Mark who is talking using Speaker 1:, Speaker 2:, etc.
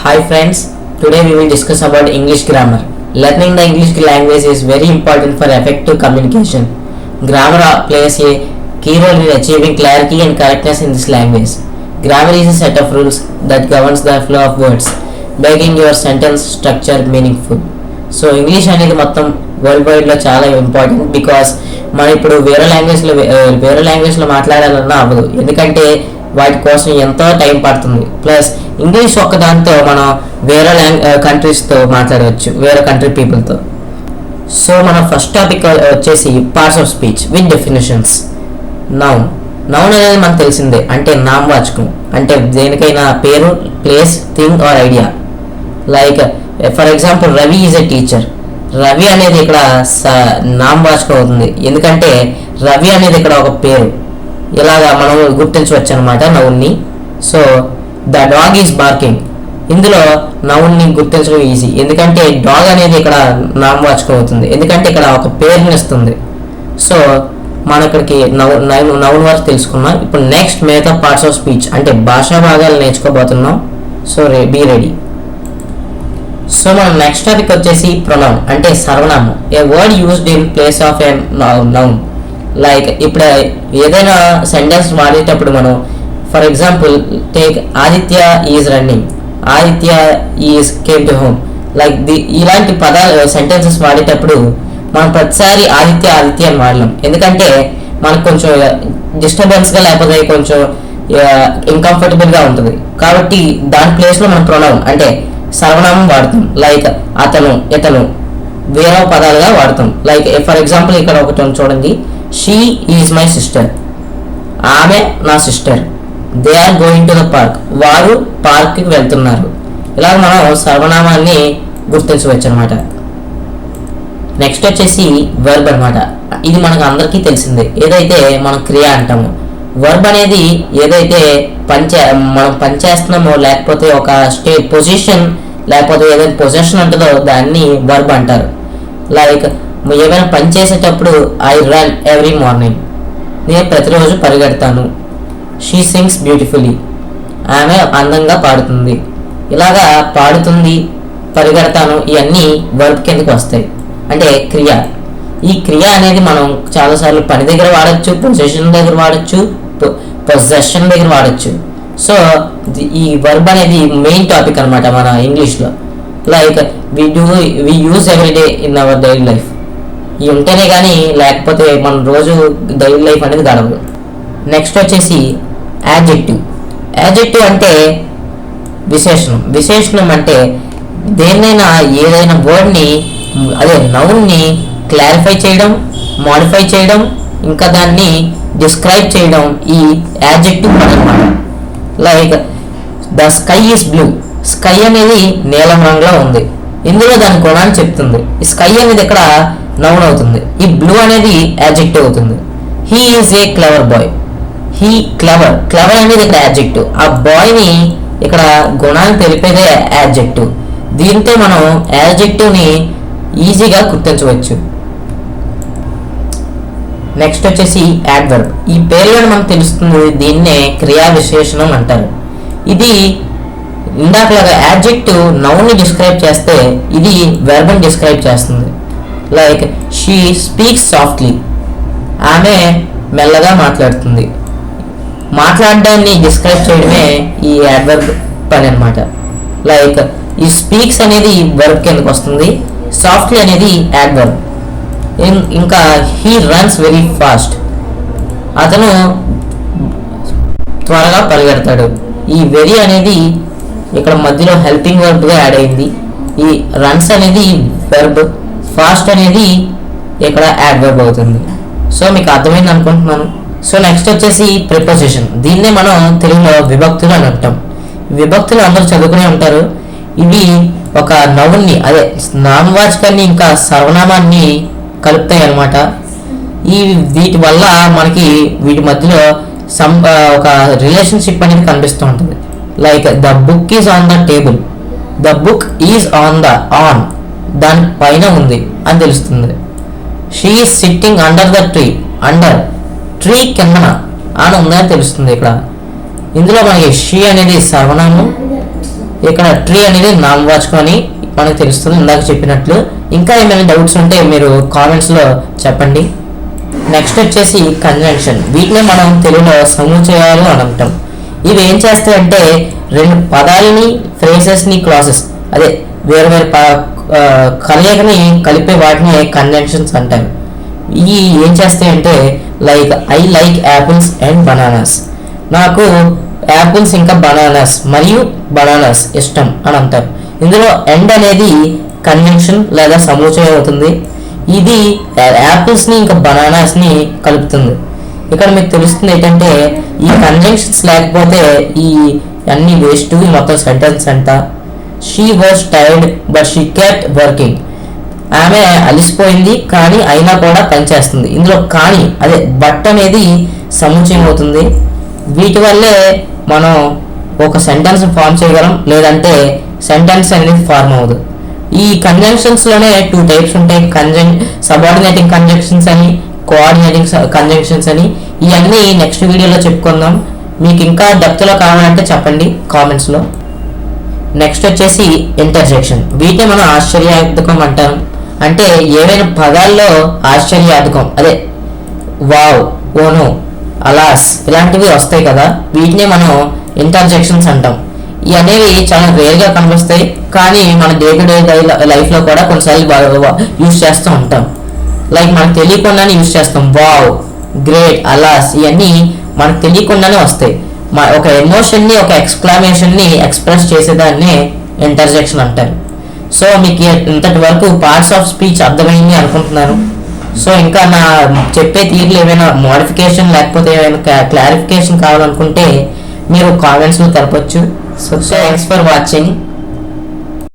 Speaker 1: Hi friends, today we will discuss about English grammar. Learning the English language is very important for effective communication. Grammar plays a key role in achieving clarity and correctness in this language. Grammar is a set of rules that governs the flow of words, making your sentence structure meaningful. So English అనేది మొత్తం world వైడ్లో చాలా important because మనం ఇప్పుడు వేరే లాంగ్వేజ్లో మాట్లాడాలన్నా అవ్వదు, ఎందుకంటే వాటి కోసం ఎంతో టైం పడుతుంది. ప్లస్ ఇంగ్లీష్ ఒక్కదాంతో మనం వేరే కంట్రీస్తో మాట్లాడవచ్చు, వేరే కంట్రీ పీపుల్తో. సో మన ఫస్ట్ టాపిక్ వచ్చేసి parts of speech with definitions. Noun అనేది మనకు తెలిసిందే, అంటే నామవాచకం, అంటే దేనికైనా పేరు, place, thing or idea. Like for example Ravi is a teacher. Ravi అనేది ఇక్కడ నామవాచకం అవుతుంది, ఎందుకంటే రవి అనేది ఇక్కడ ఒక పేరు. ఇలాగా మనం గుర్తించవచ్చు అనమాట నౌన్ని. So the dog is barking, ఇందులో నౌన్ని గుర్తించడం ఈజీ, ఎందుకంటే డాగ్ అనేది ఇక్కడ నామవాచకం అవుతుంది, ఎందుకంటే ఇక్కడ ఒక పేరుని ఇస్తుంది. సో మనం ఇక్కడికి నౌన్ వరకు తెలుసుకున్నాం. ఇప్పుడు నెక్స్ట్ మిగతా పార్ట్స్ ఆఫ్ స్పీచ్ అంటే భాషా భాగాలు నేర్చుకోబోతున్నాం. So be ready. సో మనం నెక్స్ట్ టాపిక్ వచ్చేసి ప్రొనౌన్ అంటే సర్వనామం. A word used in place of a noun. Like ఇప్పుడు ఏదైనా సెంటెన్స్ వాడేటప్పుడు మనం for example take Aditya is running, Aditya is came to home. Like ఇలాంటి పదాలు సెంటెన్సెస్ వాడేటప్పుడు మనం ప్రతిసారి ఆదిత్య అని వాడలేం, ఎందుకంటే మనకు కొంచెం డిస్టర్బెన్స్గా లేకపోతే కొంచెం ఇన్కంఫర్టబుల్గా ఉంటుంది. కాబట్టి దాని ప్లేస్లో మనం ప్రొనౌన్ అంటే సర్వనామం వాడతాం. లైక్ అతను, ఇతను వేరే పదాలుగా వాడతాం. లైక్ ఫర్ ఎగ్జాంపుల్ ఇక్కడ ఒకటి చూడండి, షీ ఈజ్ మై సిస్టర్, ఆమె నా sister. They are going to the park, వారు పార్క్కి వెళ్తున్నారు. ఇలా మనం సర్వనామాన్ని గుర్తించవచ్చు అనమాట. నెక్స్ట్ వచ్చేసి వర్బ్ అనమాట. ఇది మనకు అందరికీ తెలిసిందే, ఏదైతే మనం క్రియ అంటామో. వర్బ్ అనేది ఏదైతే మనం పనిచేస్తున్నామో, లేకపోతే ఒక పొజిషన్, లేకపోతే ఏదైతే పొజిషన్ ఉంటుందో దాన్ని వర్బ్ అంటారు. లైక్ ఏమైనా పని చేసేటప్పుడు ఐ రన్ ఎవ్రీ మార్నింగ్, నేను ప్రతిరోజు పరిగెడతాను. షీ సింగ్స్ బ్యూటిఫుల్లీ, ఆమె అందంగా పాడుతుంది. ఇలాగా పాడుతుంది, పరిగెడతాను, ఇవన్నీ వర్బ్ కిందకి వస్తాయి, అంటే క్రియ. ఈ క్రియ అనేది మనం చాలాసార్లు పని దగ్గర వాడచ్చు, పొజిషన్ దగ్గర వాడచ్చు, పొజెషన్ దగ్గర వాడచ్చు. సో ఈ వర్బ్ అనేది మెయిన్ టాపిక్ అనమాట మన ఇంగ్లీష్లో. Like we use everyday in our daily life. ఇవి ఉంటేనే కానీ లేకపోతే మన రోజు డైలీ లైఫ్ అనేది గడవదు. నెక్స్ట్ వచ్చేసి యాడ్జెక్టివ్. యాడ్జెక్టివ్ అంటే విశేషణం అంటే దేన్నైనా ఏదైనా వర్డ్ని, అదే నౌన్ని క్లారిఫై చేయడం, మాడిఫై చేయడం, ఇంకా దాన్ని డిస్క్రైబ్ చేయడం ఈ యాడ్జెక్టివ్ అన్నమాట. Like the sky is blue, sky అనేది నీలం రంగులో ఉంది, ఇందులో దాని గుణాన్ని చెప్తుంది. ఈ స్కై అనేది ఇక్కడ నౌన్ అవుతుంది, ఈ బ్లూ అనేది యాడ్జెక్టివ్ అవుతుంది. He is a clever boy, he clever అనేది ఇక్కడ యాడ్జెక్టివ్. ఆ బాయ్ని ఇక్కడ గుణాన్ని తెలిపేదే యాడ్జెక్టివ్. దీంతో మనం యాడ్జెక్టివ్ని ఈజీగా గుర్తించవచ్చు. నెక్స్ట్ వచ్చేసి యాడ్వర్బ్. ఈ పేరులో మనకు తెలుస్తుంది, దీన్నే క్రియా విశేషణం అంటారు. ఇది ఇందాకలాగా యాడ్జెక్టివ్ నౌన్ని డిస్క్రైబ్ చేస్తే, ఇది వెర్బ్ని డిస్క్రైబ్ చేస్తుంది. లైక్ షీ స్పీక్స్ సాఫ్ట్లీ, ఆమె మెల్లగా మాట్లాడుతుంది. మాట్లాడడాన్ని డిస్క్రైబ్ చేయడమే ఈ యాడ్వర్బ్ పని అనమాట. లైక్ ఈ స్పీక్స్ అనేది వర్బ్ కిందకు వస్తుంది, సాఫ్ట్లీ అనేది యాడ్వర్బ్. ఇంకా హీ రన్స్ వెరీ ఫాస్ట్, అతను త్వరగా పరిగెడతాడు. ఈ వెరీ అనేది ఇక్కడ మధ్యలో హెల్పింగ్ వర్బ్గా యాడ్ అయింది. ఈ రన్స్ అనేది వెర్బ్, ఫాస్ట్ అనేది ఇక్కడ యాడ్వర్బ్ అవుతుంది. సో మీకు అర్థమైంది అనుకుంటున్నాను. సో నెక్స్ట్ వచ్చేసి ప్రిపోజిషన్. దీన్నే మనం తెలుగులో విభక్తులు అని అంటాం. విభక్తులు అందరూ చదువుకునే ఉంటారు. ఇవి ఒక నౌన్ని, అదే నామవాచకాన్ని ఇంకా సర్వనామాన్ని కలుపుతాయి అన్నమాట. వీటి వల్ల మనకి వీటి మధ్యలో ఒక రిలేషన్షిప్ అనేది కనిపిస్తూ ఉంటుంది. Like the book is on the table, the book is on దాని పైన ఉంది అని తెలుస్తుంది. She is sitting under the tree కిందన అని ఉందని తెలుస్తుంది. ఇక్కడ ఇందులో మనకి షీ అనేది సర్వనామం, ఇక్కడ ట్రీ అనేది నామవాచకం అని మనకు తెలుస్తుంది ఇందాక చెప్పినట్లు. ఇంకా ఏమైనా డౌట్స్ ఉంటే మీరు కామెంట్స్లో చెప్పండి. నెక్స్ట్ వచ్చేసి కంజంక్షన్. వీటిని మనం తెలుగులో సముచయాలు అని అంటాం. ఇవి ఏం చేస్తాయంటే రెండు పదాలని, ఫ్రేజెస్ని, క్లాసెస్ అదే వేరు వేరు కలయికని కలిపే వాటిని కంజంక్షన్స్ అంటారు. ఇవి ఏం చేస్తాయంటే like I like apples and bananas. నాకు యాపిల్స్ ఇంకా బనానాస్ మరియు బనానాస్ ఇష్టం అని అంటారు. ఇందులో ఎండ్ అనేది కంజంక్షన్ లేదా సముచయం అవుతుంది. ఇది యాపిల్స్ని ఇంకా బనానాస్ని కలుపుతుంది. ఇక్కడ మీకు తెలుస్తుంది ఏంటంటే ఈ కంజంక్షన్స్ లేకపోతే ఈ అన్ని వేస్ట్. ఈ మొత్తం సెంటెన్స్ అంట. She was tired but she kept working. ఆమె అలిసిపోయింది కానీ అయినా కూడా పనిచేస్తుంది. ఇందులో కానీ అదే బట్ అనేది సముచయం అవుతుంది. వీటి వల్లే మనం ఒక సెంటెన్స్ ఫామ్ చేయగలం, లేదంటే సెంటెన్స్ అనేది ఫార్మ్ అవ్వదు. ఈ కంజంక్షన్స్లోనే 2 టైప్స్ ఉంటాయి. సబార్డినేటింగ్ కంజంక్షన్స్ అని, కోఆర్డినేటింగ్ కంజంక్షన్స్ అని. ఇవన్నీ నెక్స్ట్ వీడియోలో చెప్పుకుందాం. మీకు ఇంకా డెప్త్లో కావాలంటే చెప్పండి కామెంట్స్లో. నెక్స్ట్ వచ్చేసి ఇంటర్జెక్షన్. వీటిని మనం ఆశ్చర్యార్థకం అంటాం. అంటే ఏవైనా పదాల్లో ఆశ్చర్యార్థకం అదే వావ్, ఓనో, అలాస్ ఇలాంటివి వస్తాయి కదా, వీటిని మనం ఇంటర్జెక్షన్స్ అంటాం. ఇవి అనేవి చాలా రేర్గా కనిపిస్తాయి, కానీ మన డే టు డే లైఫ్లో కూడా కొన్నిసార్లు యూజ్ చేస్తూ ఉంటాం. లైక్ మనకు తెలియకుండానే యూజ్ చేస్తాం. వావ్, గ్రేట్, అలాస్ ఇవన్నీ మనకు తెలియకుండానే వస్తాయి. ఒక ఎమోషన్ని, ఒక ఎక్స్క్లమేషన్ని ఎక్స్ప్రెస్ చేసేదాన్ని ఇంటర్జెక్షన్ అంటారు. సో మీకు ఇంతటి వరకు పార్ట్స్ ఆఫ్ స్పీచ్ అర్థమైంది అనుకుంటున్నాను. సో ఇంకా నా చెప్పే తీరులో ఏమైనా మోడిఫికేషన్ లేకపోతే ఏమైనా క్లారిఫికేషన్ కావాలనుకుంటే మీరు కామెంట్స్లో తెలపొచ్చు. So thanks for watching.